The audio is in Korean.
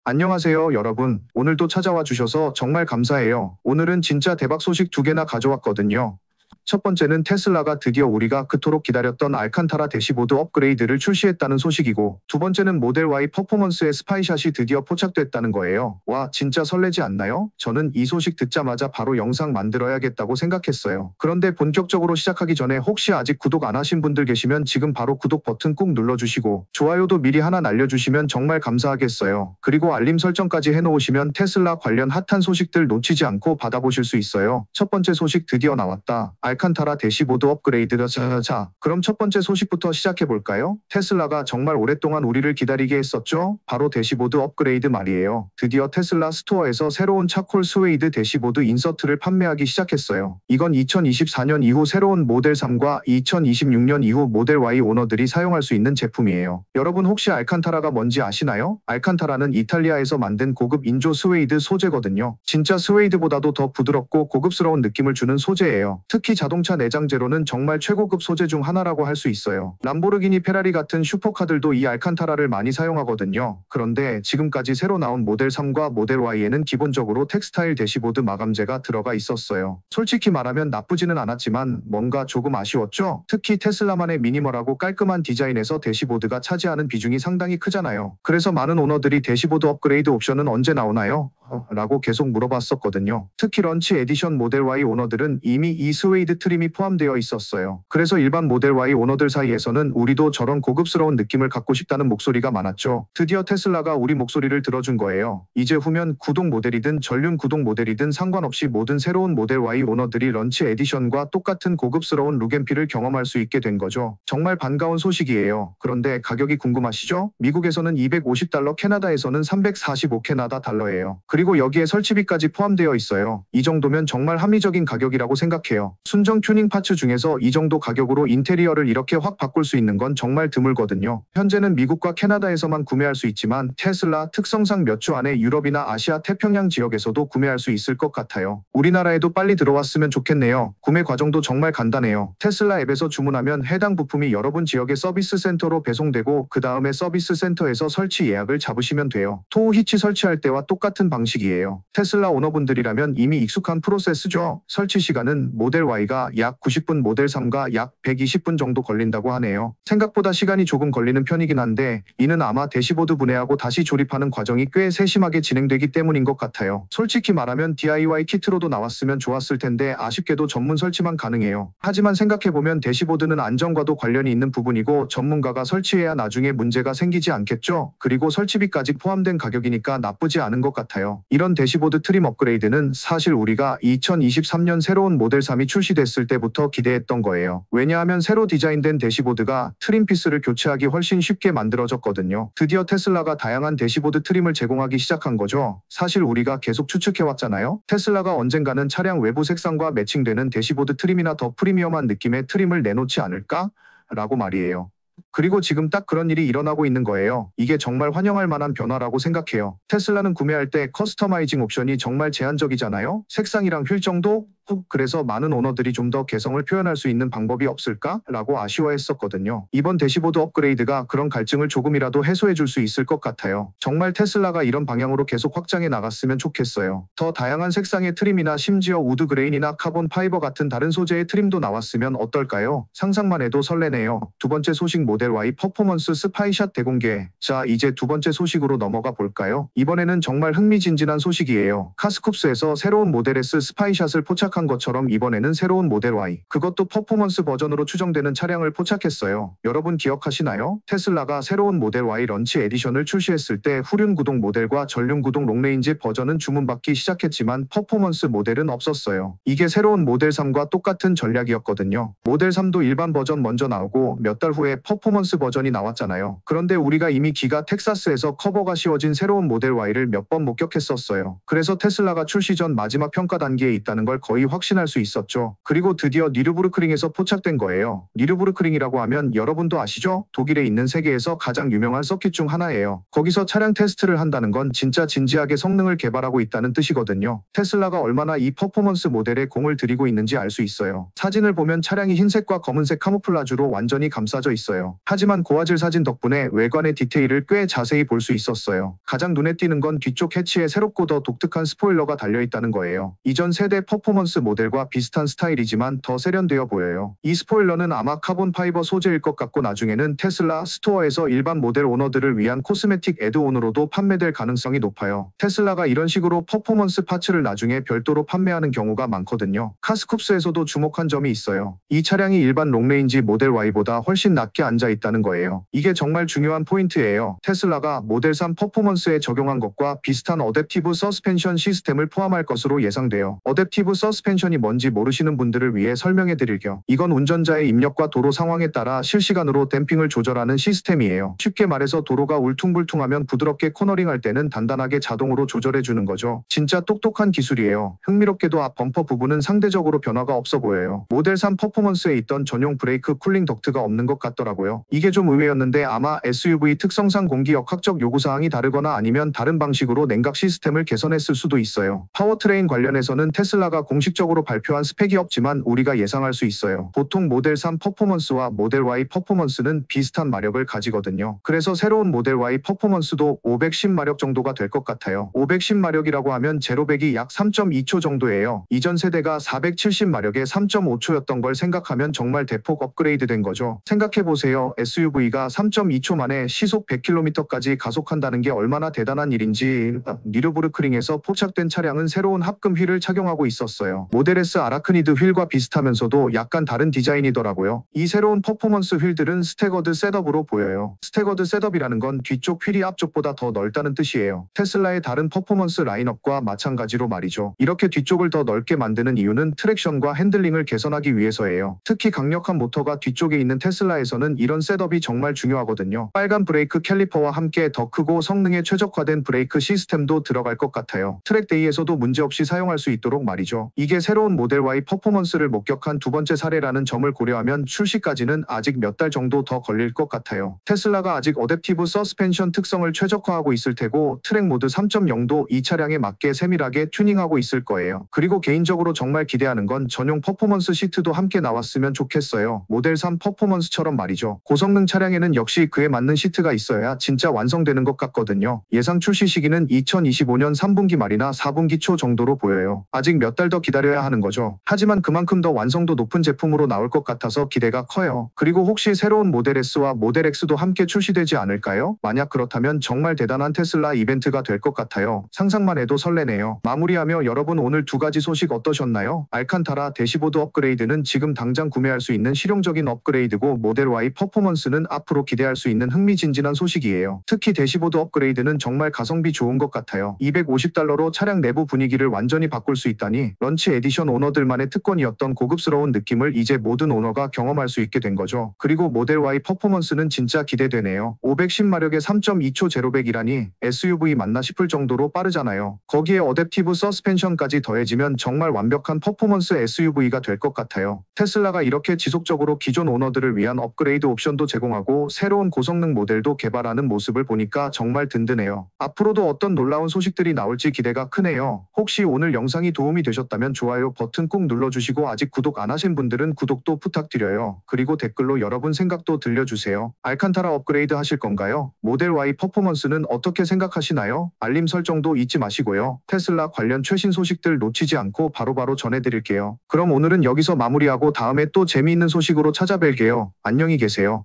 안녕하세요, 여러분. 오늘도 찾아와 주셔서 정말 감사해요. 오늘은 진짜 대박 소식 두 개나 가져왔거든요. 첫 번째는 테슬라가 드디어 우리가 그토록 기다렸던 알칸타라 대시보드 업그레이드를 출시했다는 소식이고, 두 번째는 모델 Y 퍼포먼스의 스파이샷이 드디어 포착됐다는 거예요. 와, 진짜 설레지 않나요? 저는 이 소식 듣자마자 바로 영상 만들어야겠다고 생각했어요. 그런데 본격적으로 시작하기 전에 혹시 아직 구독 안 하신 분들 계시면 지금 바로 구독 버튼 꾹 눌러주시고, 좋아요도 미리 하나 날려주시면 정말 감사하겠어요. 그리고 알림 설정까지 해놓으시면 테슬라 관련 핫한 소식들 놓치지 않고 받아보실 수 있어요. 첫 번째 소식 드디어 나왔다. 알칸타라 대시보드 업그레이드다. 자, 그럼 첫 번째 소식부터 시작해볼까요? 테슬라가 정말 오랫동안 우리를 기다리게 했었죠? 바로 대시보드 업그레이드 말이에요. 드디어 테슬라 스토어에서 새로운 차콜 스웨이드 대시보드 인서트를 판매하기 시작했어요. 이건 2024년 이후 새로운 모델 3과 2026년 이후 모델 Y 오너들이 사용할 수 있는 제품이에요. 여러분 혹시 알칸타라가 뭔지 아시나요? 알칸타라는 이탈리아에서 만든 고급 인조 스웨이드 소재거든요. 진짜 스웨이드보다도 더 부드럽고 고급스러운 느낌을 주는 소재예요. 특히 자동차 내장재로는 정말 최고급 소재 중 하나라고 할 수 있어요. 람보르기니 페라리 같은 슈퍼카들도 이 알칸타라를 많이 사용하거든요. 그런데 지금까지 새로 나온 모델 3과 모델 Y에는 기본적으로 텍스타일 대시보드 마감재가 들어가 있었어요. 솔직히 말하면 나쁘지는 않았지만 뭔가 조금 아쉬웠죠? 특히 테슬라만의 미니멀하고 깔끔한 디자인에서 대시보드가 차지하는 비중이 상당히 크잖아요. 그래서 많은 오너들이 대시보드 업그레이드 옵션은 언제 나오나요? 라고 계속 물어봤었거든요. 특히 런치 에디션 모델 Y 오너들은 이미 이 스웨이드 트림이 포함되어 있었어요. 그래서 일반 모델 Y 오너들 사이에서는 우리도 저런 고급스러운 느낌을 갖고 싶다는 목소리가 많았죠. 드디어 테슬라가 우리 목소리를 들어준 거예요. 이제 후면 구동 모델이든 전륜 구동 모델이든 상관없이 모든 새로운 모델 Y 오너들이 런치 에디션과 똑같은 고급스러운 룩앤필을 경험할 수 있게 된 거죠. 정말 반가운 소식이에요. 그런데 가격이 궁금하시죠? 미국에서는 $250, 캐나다에서는 $345 캐나다 달러예요. 그리고 여기에 설치비까지 포함되어 있어요. 이 정도면 정말 합리적인 가격이라고 생각해요. 순정 튜닝 파츠 중에서 이 정도 가격으로 인테리어를 이렇게 확 바꿀 수 있는 건 정말 드물거든요. 현재는 미국과 캐나다에서만 구매할 수 있지만 테슬라 특성상 몇 주 안에 유럽이나 아시아 태평양 지역에서도 구매할 수 있을 것 같아요. 우리나라에도 빨리 들어왔으면 좋겠네요. 구매 과정도 정말 간단해요. 테슬라 앱에서 주문하면 해당 부품이 여러분 지역의 서비스 센터로 배송되고 그 다음에 서비스 센터에서 설치 예약을 잡으시면 돼요. 토우 히치 설치할 때와 똑같은 방식이에요. 테슬라 오너분들이라면 이미 익숙한 프로세스죠. 설치 시간은 모델 Y가 약 90분, 모델 3가 약 120분 정도 걸린다고 하네요. 생각보다 시간이 조금 걸리는 편이긴 한데 이는 아마 대시보드 분해하고 다시 조립하는 과정이 꽤 세심하게 진행되기 때문인 것 같아요. 솔직히 말하면 DIY 키트로도 나왔으면 좋았을 텐데 아쉽게도 전문 설치만 가능해요. 하지만 생각해보면 대시보드는 안전과도 관련이 있는 부분이고 전문가가 설치해야 나중에 문제가 생기지 않겠죠? 그리고 설치비까지 포함된 가격이니까 나쁘지 않은 것 같아요. 이런 대시보드 트림 업그레이드는 사실 우리가 2023년 새로운 모델 3이 출시됐을 때부터 기대했던 거예요. 왜냐하면 새로 디자인된 대시보드가 트림 피스를 교체하기 훨씬 쉽게 만들어졌거든요. 드디어 테슬라가 다양한 대시보드 트림을 제공하기 시작한 거죠. 사실 우리가 계속 추측해왔잖아요. 테슬라가 언젠가는 차량 외부 색상과 매칭되는 대시보드 트림이나 더 프리미엄한 느낌의 트림을 내놓지 않을까? 라고 말이에요. 그리고 지금 딱 그런 일이 일어나고 있는 거예요. 이게 정말 환영할 만한 변화라고 생각해요. 테슬라는 구매할 때 커스터마이징 옵션이 정말 제한적이잖아요. 색상이랑 휠 정도? 그래서 많은 오너들이 좀 더 개성을 표현할 수 있는 방법이 없을까? 라고 아쉬워했었거든요. 이번 대시보드 업그레이드가 그런 갈증을 조금이라도 해소해 줄 수 있을 것 같아요. 정말 테슬라가 이런 방향으로 계속 확장해 나갔으면 좋겠어요. 더 다양한 색상의 트림이나 심지어 우드 그레인이나 카본 파이버 같은 다른 소재의 트림도 나왔으면 어떨까요? 상상만 해도 설레네요. 두 번째 소식 모델 Y 퍼포먼스 스파이샷 대공개. 자, 이제 두 번째 소식으로 넘어가 볼까요? 이번에는 정말 흥미진진한 소식이에요. 카스쿱스에서 새로운 모델 S 스파이샷을 포착한 것처럼 이번에는 새로운 모델 Y, 그것도 퍼포먼스 버전으로 추정되는 차량을 포착했어요. 여러분 기억하시나요? 테슬라가 새로운 모델 Y 런치 에디션을 출시했을 때 후륜 구동 모델과 전륜 구동 롱레인지 버전은 주문받기 시작했지만 퍼포먼스 모델은 없었어요. 이게 새로운 모델 3과 똑같은 전략이었거든요. 모델 3도 일반 버전 먼저 나오고 몇 달 후에 퍼포먼스 버전이 나왔잖아요. 그런데 우리가 이미 기가 텍사스에서 커버가 씌워진 새로운 모델 Y를 몇 번 목격했었어요. 그래서 테슬라가 출시 전 마지막 평가 단계에 있다는 걸 거의 거의 확신할 수 있었죠. 그리고 드디어 니르부르크링에서 포착된 거예요. 니르부르크링이라고 하면 여러분도 아시죠? 독일에 있는 세계에서 가장 유명한 서킷 중 하나예요. 거기서 차량 테스트를 한다는 건 진짜 진지하게 성능을 개발하고 있다는 뜻이거든요. 테슬라가 얼마나 이 퍼포먼스 모델에 공을 들이고 있는지 알 수 있어요. 사진을 보면 차량이 흰색과 검은색 카모플라주로 완전히 감싸져 있어요. 하지만 고화질 사진 덕분에 외관의 디테일을 꽤 자세히 볼 수 있었어요. 가장 눈에 띄는 건 뒤쪽 해치에 새롭고 더 독특한 스포일러가 달려있다는 거예요. 이전 세대 퍼포먼스 모델과 비슷한 스타일이지만 더 세련되어 보여요. 이 스포일러는 아마 카본 파이버 소재일 것 같고 나중에는 테슬라 스토어에서 일반 모델 오너들을 위한 코스메틱 애드온으로도 판매될 가능성이 높아요. 테슬라가 이런 식으로 퍼포먼스 파츠를 나중에 별도로 판매하는 경우가 많거든요. 카스쿱스에서도 주목한 점이 있어요. 이 차량이 일반 롱레인지 모델 Y보다 훨씬 낮게 앉아 있다는 거예요. 이게 정말 중요한 포인트예요. 테슬라가 모델 3 퍼포먼스에 적용한 것과 비슷한 어댑티브 서스펜션 시스템을 포함할 것으로 예상돼요. 어댑티브 서스펜션이 뭔지 모르시는 분들을 위해 설명해 드릴게요. 이건 운전자의 입력과 도로 상황에 따라 실시간으로 댐핑을 조절하는 시스템이에요. 쉽게 말해서 도로가 울퉁불퉁하면 부드럽게 코너링할 때는 단단하게 자동으로 조절해 주는 거죠. 진짜 똑똑한 기술이에요. 흥미롭게도 앞 범퍼 부분은 상대적으로 변화가 없어 보여요. 모델 3 퍼포먼스에 있던 전용 브레이크 쿨링 덕트가 없는 것 같더라고요. 이게 좀 의외였는데 아마 SUV 특성상 공기 역학적 요구사항이 다르거나 아니면 다른 방식으로 냉각 시스템을 개선했을 수도 있어요. 파워트레인 관련해서는 테슬라가 공식적으로 발표한 스펙이 없지만 우리가 예상할 수 있어요. 보통 모델 3 퍼포먼스와 모델 Y 퍼포먼스는 비슷한 마력을 가지거든요. 그래서 새로운 모델 Y 퍼포먼스도 510마력 정도가 될 것 같아요. 510마력이라고 하면 제로백이 약 3.2초 정도예요. 이전 세대가 470마력에 3.5초였던 걸 생각하면 정말 대폭 업그레이드 된 거죠. 생각해보세요. SUV가 3.2초 만에 시속 100km까지 가속한다는 게 얼마나 대단한 일인지. 니르부르크링에서 포착된 차량은 새로운 합금 휠을 착용하고 있었어요. 모델 S 아라크니드 휠과 비슷하면서도 약간 다른 디자인이더라고요. 이 새로운 퍼포먼스 휠들은 스태거드 셋업으로 보여요. 스태거드 셋업이라는 건 뒤쪽 휠이 앞쪽보다 더 넓다는 뜻이에요. 테슬라의 다른 퍼포먼스 라인업과 마찬가지로 말이죠. 이렇게 뒤쪽을 더 넓게 만드는 이유는 트랙션과 핸들링을 개선하기 위해서예요. 특히 강력한 모터가 뒤쪽에 있는 테슬라에서는 이런 셋업이 정말 중요하거든요. 빨간 브레이크 캘리퍼와 함께 더 크고 성능에 최적화된 브레이크 시스템도 들어갈 것 같아요. 트랙데이에서도 문제없이 사용할 수 있도록 말이죠. 이게 새로운 모델 Y 퍼포먼스를 목격한 두 번째 사례라는 점을 고려하면 출시까지는 아직 몇 달 정도 더 걸릴 것 같아요. 테슬라가 아직 어댑티브 서스펜션 특성을 최적화하고 있을 테고 트랙 모드 3.0도 이 차량에 맞게 세밀하게 튜닝하고 있을 거예요. 그리고 개인적으로 정말 기대하는 건 전용 퍼포먼스 시트도 함께 나왔으면 좋겠어요. 모델 3 퍼포먼스처럼 말이죠. 고성능 차량에는 역시 그에 맞는 시트가 있어야 진짜 완성되는 것 같거든요. 예상 출시 시기는 2025년 3분기 말이나 4분기 초 정도로 보여요. 아직 몇 달 더 기다려야 하는 거죠. 하지만 그만큼 더 완성도 높은 제품으로 나올 것 같아서 기대가 커요. 그리고 혹시 새로운 모델 S와 모델 X도 함께 출시되지 않을까요? 만약 그렇다면 정말 대단한 테슬라 이벤트가 될 것 같아요. 상상만 해도 설레네요. 마무리하며 여러분 오늘 두 가지 소식 어떠셨나요? 알칸타라 대시보드 업그레이드는 지금 당장 구매할 수 있는 실용적인 업그레이드고 모델 Y 퍼포먼스는 앞으로 기대할 수 있는 흥미진진한 소식이에요. 특히 대시보드 업그레이드는 정말 가성비 좋은 것 같아요. $250로 차량 내부 분위기를 완전히 바꿀 수 있다니 런치 에디션 오너들만의 특권이었던 고급스러운 느낌을 이제 모든 오너가 경험할 수 있게 된 거죠. 그리고 모델 Y 퍼포먼스는 진짜 기대되네요. 510마력에 3.2초 제로백이라니 SUV 맞나 싶을 정도로 빠르잖아요. 거기에 어댑티브 서스펜션까지 더해지면 정말 완벽한 퍼포먼스 SUV가 될 것 같아요. 테슬라가 이렇게 지속적으로 기존 오너들을 위한 업그레이드 옵션도 제공하고 새로운 고성능 모델도 개발하는 모습을 보니까 정말 든든해요. 앞으로도 어떤 놀라운 소식들이 나올지 기대가 크네요. 혹시 오늘 영상이 도움이 되셨다면 좋아요 버튼 꾹 눌러주시고 아직 구독 안 하신 분들은 구독도 부탁드려요. 그리고 댓글로 여러분 생각도 들려주세요. 알칸타라 업그레이드 하실 건가요? 모델 Y 퍼포먼스는 어떻게 생각하시나요? 알림 설정도 잊지 마시고요. 테슬라 관련 최신 소식들 놓치지 않고 바로바로 전해드릴게요. 그럼 오늘은 여기서 마무리하고 다음에 또 재미있는 소식으로 찾아뵐게요. 안녕히 계세요.